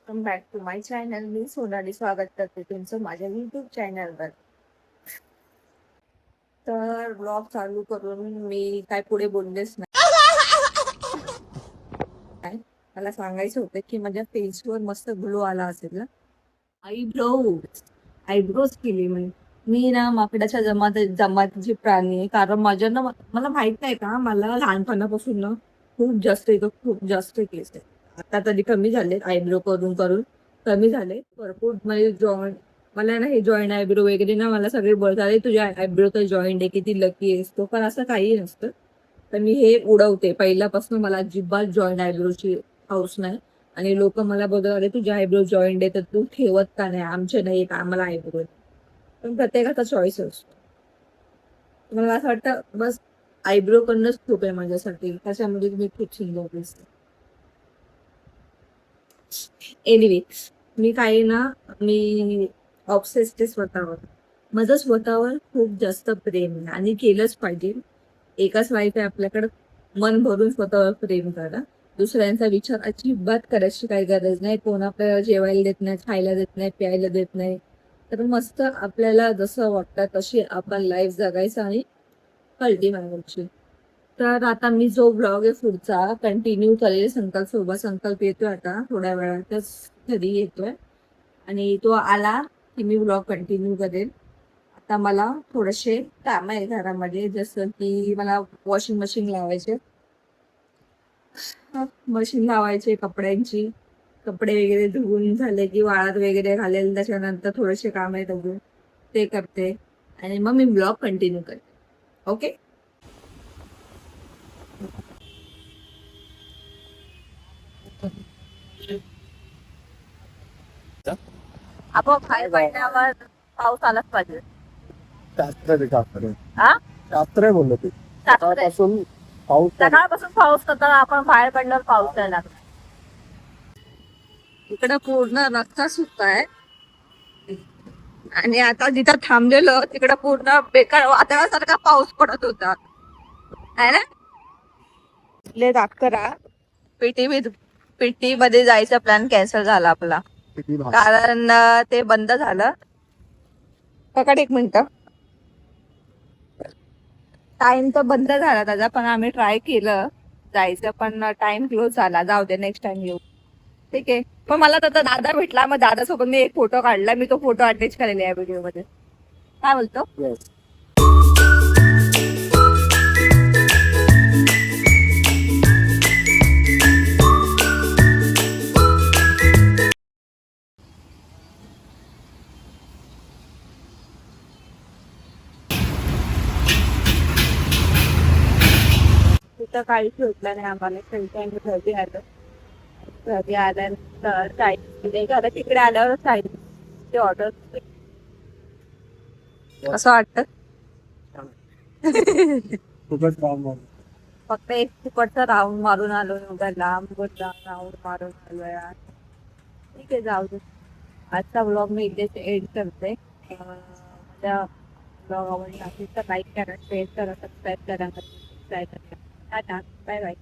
Welcome back to my channel. मी सोनाली स्वागत करते तुमचं माझ्या युट्यूब चॅनलवर. तर ब्लॉग चालू करून मी काय पुढे बोललेच नाही. मला सांगायचं होतं की माझ्या फेसवर मस्त ग्लो आला असेल ना. आयब्रोज केली मी ना माकडाच्या जमातीचे प्राणी आहे. कारण माझ्या ना मला माहित नाही का, मला लहानपणापासून ना खूप जास्त केस आहे. आता तरी कमी झाले, आयब्रो करून करून कमी झाले भरपूर. म्हणजे जॉईंट मला ना हे जॉईंट आयब्रो वगैरे ना मला सगळे बोलतात तुझ्या आयब्रो तर जॉईंट आहे, किती लकी आहेस तो. पण असं काही नसतं. तर मी हे उडवते पहिल्यापासून. मला अजिबात जॉईंट आयब्रोची हाऊस नाही. आणि लोक मला बोलतात अरे तुझ्या आयब्रो जॉईंट आहे तर तू ठेवत का नाही, आमचे नाही का आम्हाला आयब्रो. पण प्रत्येकाचा चॉईस असतो. मला असं वाटतं बस आयब्रो करणंच खूप आहे माझ्यासाठी. त्याच्यामध्ये तुम्ही खूप सुंदर दिसते. एनिवे मी काही ना मी ऑब्सेस्ड स्वतःवर. माझं स्वतःवर खूप जास्त प्रेम आहे आणि केलंच पाहिजे. एकाच वाईफ आहे आपल्याकडे. मन भरून स्वतःवर प्रेम करा. दुसऱ्यांचा विचार अजिबात करायची काही गरज नाही. कोण आपल्याला जेवायला देत नाही, खायला देत नाही, प्यायला देत नाही. तर मस्त आपल्याला जसं वाटतं तशी आपण लाईफ जगायचं आणि कळती मागायची. तर आता मी जो ब्लॉग आहे पुढचा कंटिन्यू करेल. संकल्प येतोय आता थोड्या वेळातच घरी येतोय आणि तो आला की मी ब्लॉग कंटिन्यू करेल. आता मला थोडेसे काम आहे घरामध्ये, जसं की मला वॉशिंग मशीन लावायचे. मशीन लावायचे कपड्यांची. कपडे वगैरे धुवून झाले की वाळत वगैरे घालेल. त्याच्यानंतर थोडेसे काम आहे अजून ते करते आणि मग मी ब्लॉग कंटिन्यू करते. ओके. आपण बाहेर पडल्यावर पाऊस आलाच पाहिजे. हा शास्त्र बोललो ते सकाळपासून पाऊस चालू. सकाळपासून पाऊस होता. आपण बाहेर पडल्यावर पाऊस यायला लागला. इकडं पूर्ण रस्ता सुकताय आणि आता जिथं थांबलेलो तिकडं पूर्ण बेकार वादळासारखा पाऊस पडत होता. आहे ना. ले करा. पेटी पेटी मध्ये जायचा प्लॅन कॅन्सल झाला आपला. किती भाग? कारण ते बंद झालं. पकड एक मिनिट. टाइम तर बंद झाला त्याचा, पण आम्ही ट्राय केलं जायचं, पण टाइम क्लोज झाला. जाऊ दे, नेक्स्ट टाइम येऊ. ठीक आहे. पण मला तर दादा भेटला, मग दादासोबत मी एक फोटो काढला. मी तो फोटो अटॅच केलेला या व्हिडिओ मध्ये. काय बोलतो. Yes. तिथं काहीच भेटलं नाही आम्हाला. घरी आलं. घरी आल्यानंतर चायनीज तिकडे आल्यावर चायनीज ऑर्डर. असं वाटतं. खूपच काम आहे. फक्त एक फुकटचा राऊंड मारून आलो. एवढा लांब राऊंड मारून आलो यार. ठीक आहे, जाऊ दे. आजचा ब्लॉग मी इथेच एंड करते. माझ्या ब्लॉग आवडला असेल तर लाईक करा, शेअर करा, सबस्क्राईब करा. Tata, bye bye.